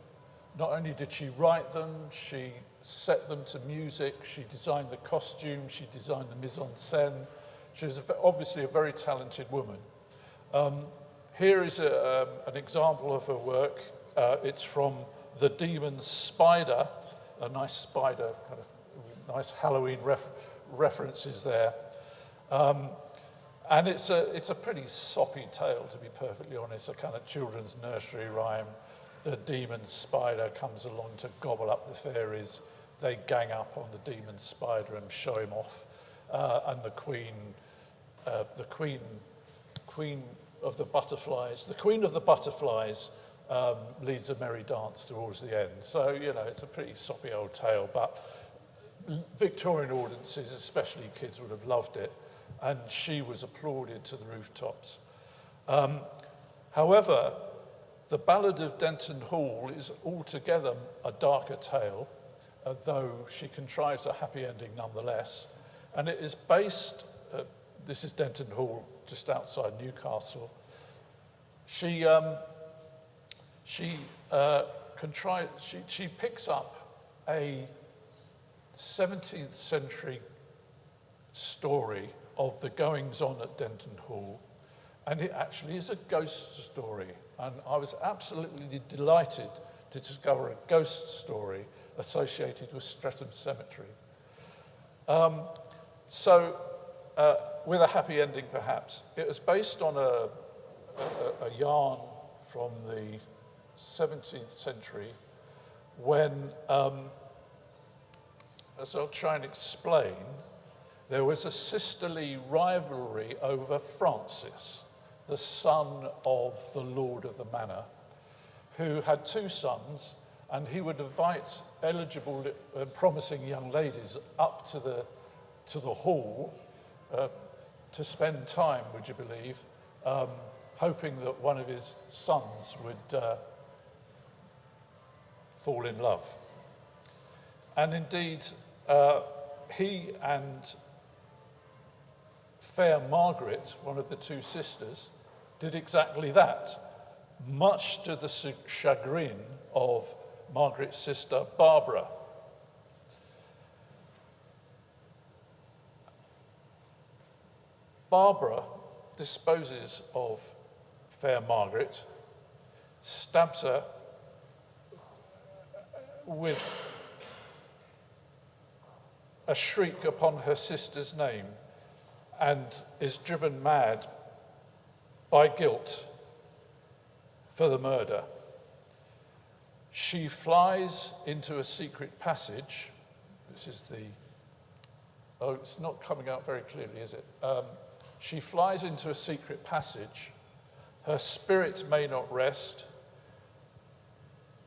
Not only did she write them, she set them to music, she designed the costume, she designed the mise en scène. She was obviously a very talented woman. Here is an example of her work. It's from The Demon's Spider, a nice spider, kind of nice Halloween references there. And it's a pretty soppy tale, to be perfectly honest, a kind of children's nursery rhyme. The demon's spider comes along to gobble up the fairies. They gang up on the demon's spider and show him off. And the queen of the butterflies leads a merry dance towards the end. So, it's a pretty soppy old tale, but Victorian audiences, especially kids, would have loved it, and she was applauded to the rooftops. However, the Ballad of Denton Hall is altogether a darker tale, though she contrives a happy ending nonetheless, and it is based, this is Denton Hall, just outside Newcastle. She picks up a 17th century story of the goings-on at Denton Hall, and it actually is a ghost story. And I was absolutely delighted to discover a ghost story associated with Streatham Cemetery. With a happy ending, perhaps. It was based on a yarn from the 17th century when as I'll try and explain, there was a sisterly rivalry over Francis, the son of the Lord of the Manor, who had two sons, and he would invite eligible and promising young ladies up to the hall to spend time, would you believe, hoping that one of his sons would fall in love. And indeed, he and Fair Margaret, one of the two sisters, did exactly that, much to the chagrin of Margaret's sister Barbara. Barbara disposes of Fair Margaret, stabs her with a shriek upon her sister's name, and is driven mad by guilt for the murder. She flies into a secret passage. This is it's not coming out very clearly, is it? She flies into a secret passage. Her spirit may not rest,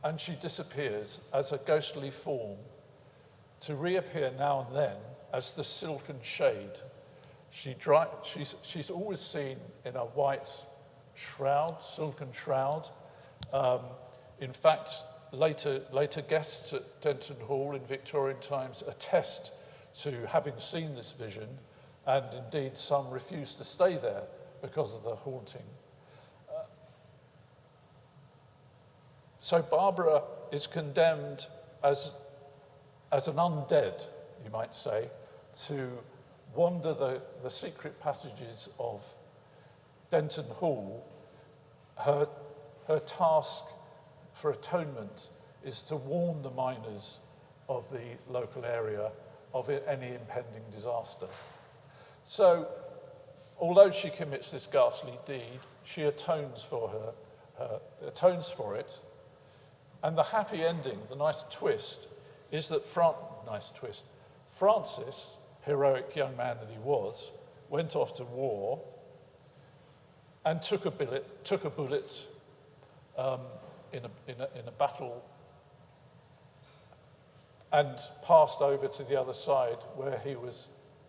and she disappears as a ghostly form, to reappear now and then as the silken shade. She's always seen in a white shroud, silken shroud. In fact, later guests at Denton Hall in Victorian times attest to having seen this vision, and indeed some refuse to stay there because of the haunting. So Barbara is condemned as an undead, you might say, to wander the secret passages of Denton Hall. Her task for atonement is to warn the miners of the local area of any impending disaster. So, although she commits this ghastly deed, she atones for it, and the happy ending, the nice twist, is that Francis, heroic young man that he was, went off to war and took a bullet in a battle, and passed over to the other side, where he was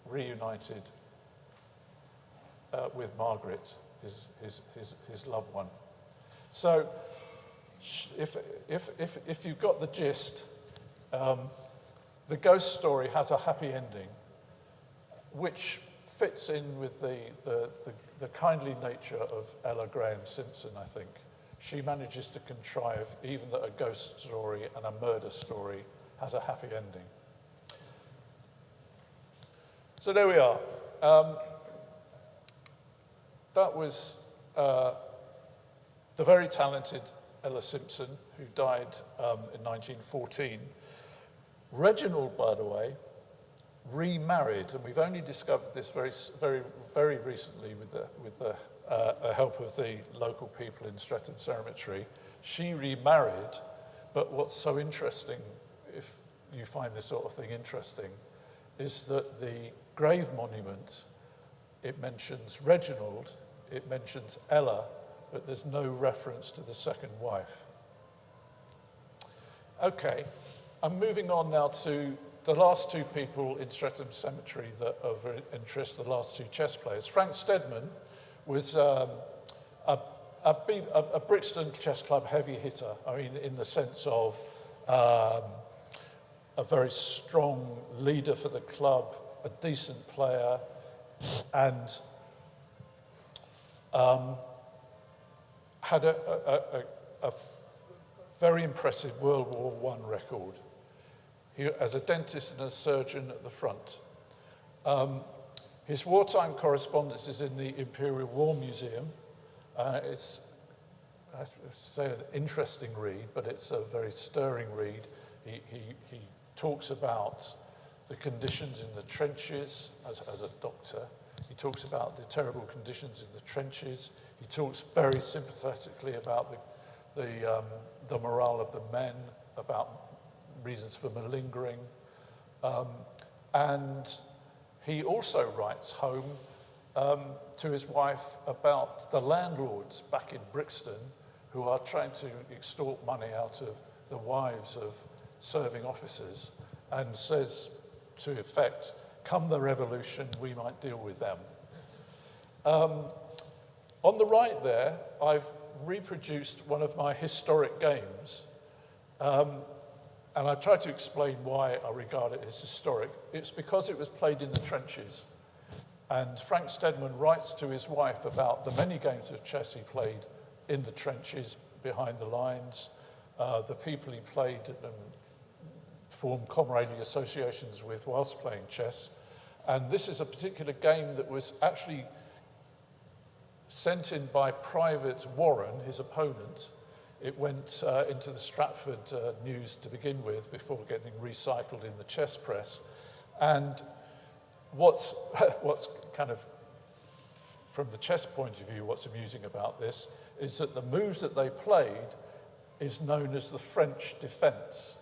reunited with Margaret, his loved one. So, if you've got the gist, the ghost story has a happy ending, which fits in with the kindly nature of Ella Graham Simpson, I think. She manages to contrive even that a ghost story and a murder story has a happy ending. So there we are. That was the very talented Ella Simpson, who died in 1914. Reginald, by the way, remarried, and we've only discovered this very, very recently with the help of the local people in Streatham Cemetery. She remarried, but what's so interesting, if you find this sort of thing interesting, is that the grave monument, it mentions Reginald, it mentions Ella, but there's no reference to the second wife. Okay, I'm moving on now to the last two people in Streatham Cemetery that are of interest, the last two chess players. Frank Steadman was a Brixton Chess Club heavy hitter, I mean, in the sense of a very strong leader for the club, a decent player, and had a very impressive World War I record. He, as a dentist and a surgeon at the front. His wartime correspondence is in the Imperial War Museum. It's, I say, an interesting read, but it's a very stirring read. He talks about the conditions in the trenches as a doctor. He talks about the terrible conditions in the trenches. He talks very sympathetically about the morale of the men, about reasons for malingering. And he also writes home to his wife about the landlords back in Brixton who are trying to extort money out of the wives of serving officers, and says to effect, come the revolution, we might deal with them. On the right there, I've reproduced one of my historic games, and I've tried to explain why I regard it as historic. It's because it was played in the trenches. And Frank Stedman writes to his wife about the many games of chess he played in the trenches, behind the lines, the people he played and formed comradely associations with whilst playing chess. And this is a particular game that was actually sent in by Private Warren, his opponent. It went into the Stratford News to begin with before getting recycled in the chess press. And what's kind of, from the chess point of view, what's amusing about this is that the moves that they played is known as the French defense.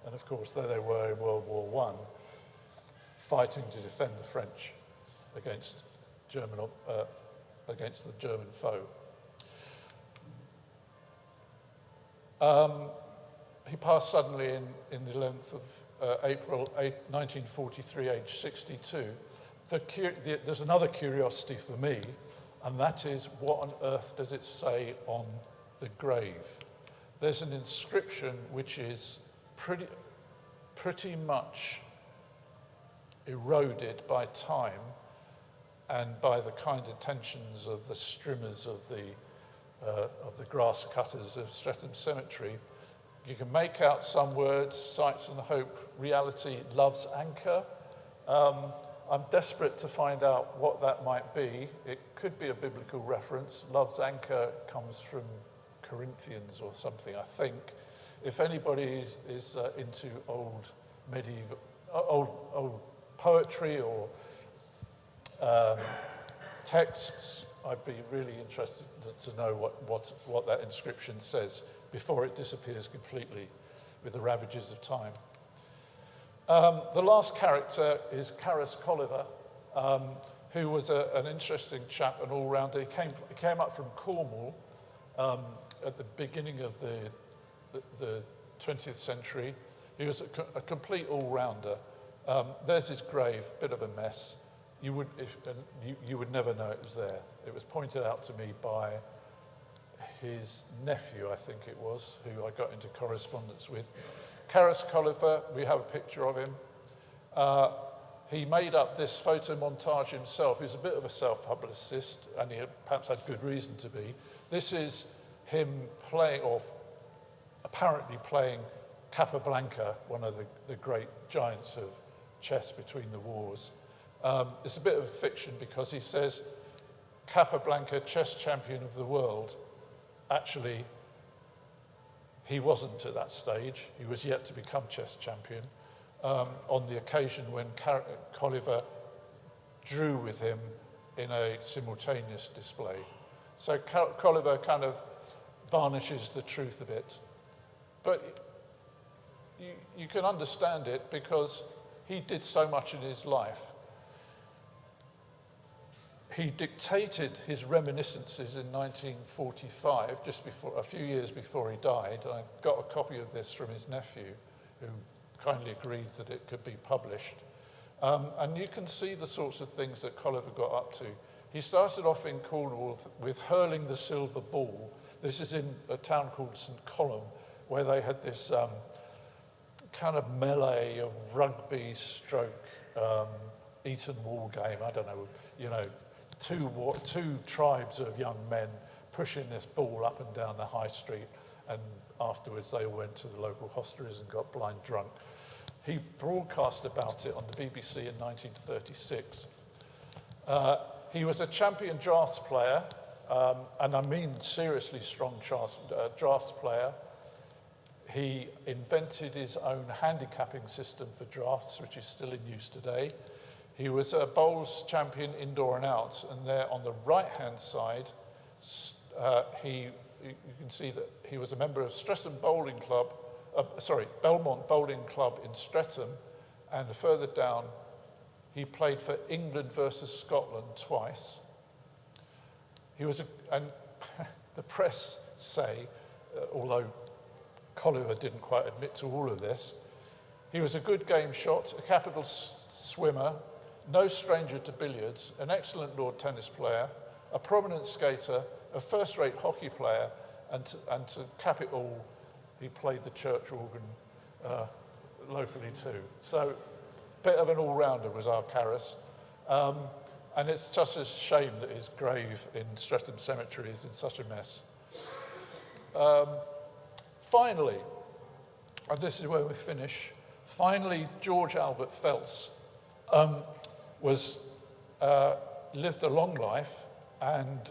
And of course, there they were in World War I, fighting to defend the French against against the German foe. He passed suddenly in the 11th of April 1943, age 62. There's another curiosity for me, and that is, what on earth does it say on the grave? There's an inscription which is pretty much eroded by time and by the kind attentions of the strimmers of the grass cutters of Streatham Cemetery. You can make out some words: sights and hope, reality, love's anchor. I'm desperate to find out what that might be. It could be a biblical reference. Love's anchor comes from Corinthians or something, I think. If anybody is into old medieval, old poetry or texts, I'd be really interested to know what that inscription says before it disappears completely with the ravages of time. The last character is Caris Colliver, who was an interesting chap, an all-rounder. He came up from Cornwall at the beginning of the 20th century. He was a complete all-rounder. There's his grave, bit of a mess. You would never know it was there. It was pointed out to me by his nephew, I think it was, who I got into correspondence with. Caris Colliver, we have a picture of him. He made up this photo montage himself. He's a bit of a self-publicist, and he perhaps had good reason to be. This is him playing, or apparently playing, Capablanca, one of the great giants of chess between the wars. It's a bit of a fiction because he says Capablanca, chess champion of the world. Actually, he wasn't at that stage. He was yet to become chess champion on the occasion when Colliver drew with him in a simultaneous display. So Colliver kind of varnishes the truth a bit. But you can understand it because he did so much in his life. He dictated his reminiscences in 1945, just before, a few years before he died. I got a copy of this from his nephew, who kindly agreed that it could be published. And you can see the sorts of things that Colliver got up to. He started off in Cornwall with hurling the silver ball. This is in a town called St. Column, where they had this kind of melee of rugby stroke Eton Wall game. I don't know, two tribes of young men pushing this ball up and down the high street, and afterwards they went to the local hostelries and got blind drunk. He broadcast about it on the BBC in 1936. He was a champion drafts player, and I mean seriously strong drafts player. He invented his own handicapping system for drafts, which is still in use today. He was a bowls champion indoor and out, and there on the right-hand side, you can see that he was a member of Belmont Bowling Club in Streatham, And further down, he played for England versus Scotland twice. He was, and the press say, although Colliver didn't quite admit to all of this, he was a good game shot, a capital swimmer, no stranger to billiards, an excellent Lord tennis player, a prominent skater, a first-rate hockey player, and to cap it all, he played the church organ locally too. So, a bit of an all-rounder was our Caris. And it's just a shame that his grave in Streatham Cemetery is in such a mess. Finally, and this is where we finish, finally George Albert Phelps lived a long life, and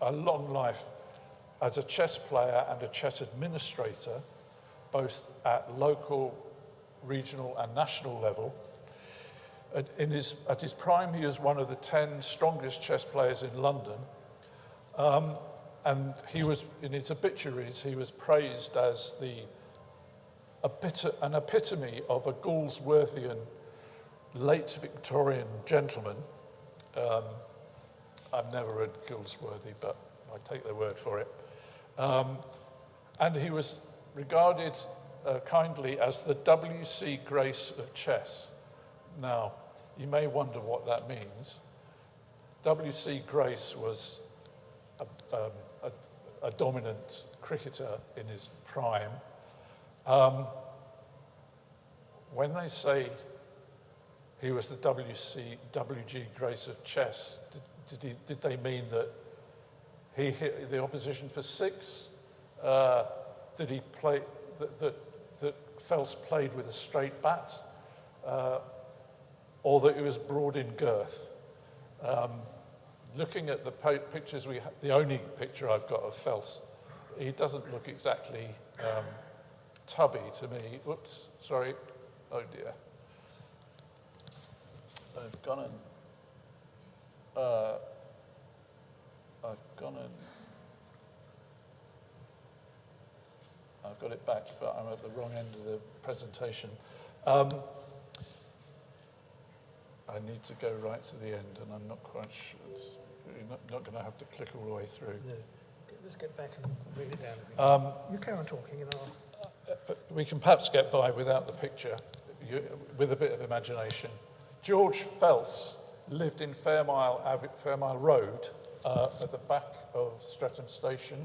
a long life as a chess player and a chess administrator, both at local, regional and national level. At his prime, he was one of the 10 strongest chess players in London. And he was, in his obituaries, he was praised as an epitome of a Galsworthian late Victorian gentleman. I've never read Galsworthy, but I take their word for it. And he was regarded kindly as the W.C. Grace of chess. Now, you may wonder what that means. W.C. Grace was a dominant cricketer in his prime. When they say he was the W.G. Grace of chess, did they mean that he hit the opposition for 6? Did he play that Phelps played with a straight bat? Or that it was broad in girth. Looking at the pictures the only picture I've got of Phelps, he doesn't look exactly tubby to me. Oops, sorry. Oh dear. I've got it back, but I'm at the wrong end of the presentation. I need to go right to the end, and I'm not quite sure. You're not going to have to click all the way through. No. Let's get back and bring it down. You carry on talking, and I'll... We can perhaps get by without the picture, with a bit of imagination. George Phelps lived in Fairmile Road, at the back of Streatham Station.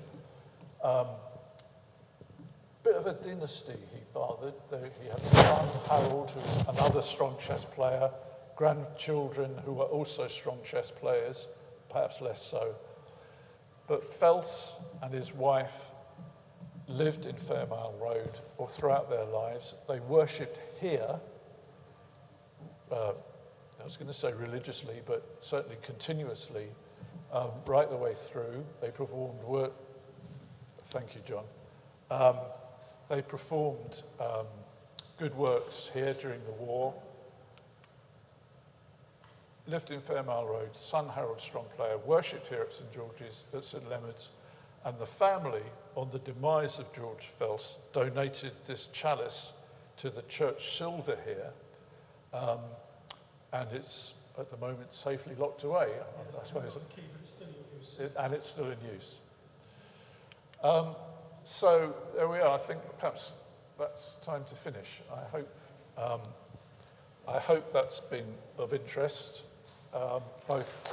Bit of a dynasty he fathered. He had a son, Harold, who was another strong chess player, grandchildren who were also strong chess players, perhaps less so. But Phelps and his wife lived in Fairmile Road or throughout their lives. They worshipped here, I was going to say religiously, but certainly continuously, right the way through. They performed work. Thank you, John. They performed good works here during the war. Lived in Fairmile Road, son Harold, strong player, worshipped here at St George's, at St Leonard's, and the family, on the demise of George Phelps, donated this chalice to the church silver here, and it's at the moment safely locked away, I suppose. And it's still in use. So there we are. I think perhaps that's time to finish. I hope that's been of interest. Both.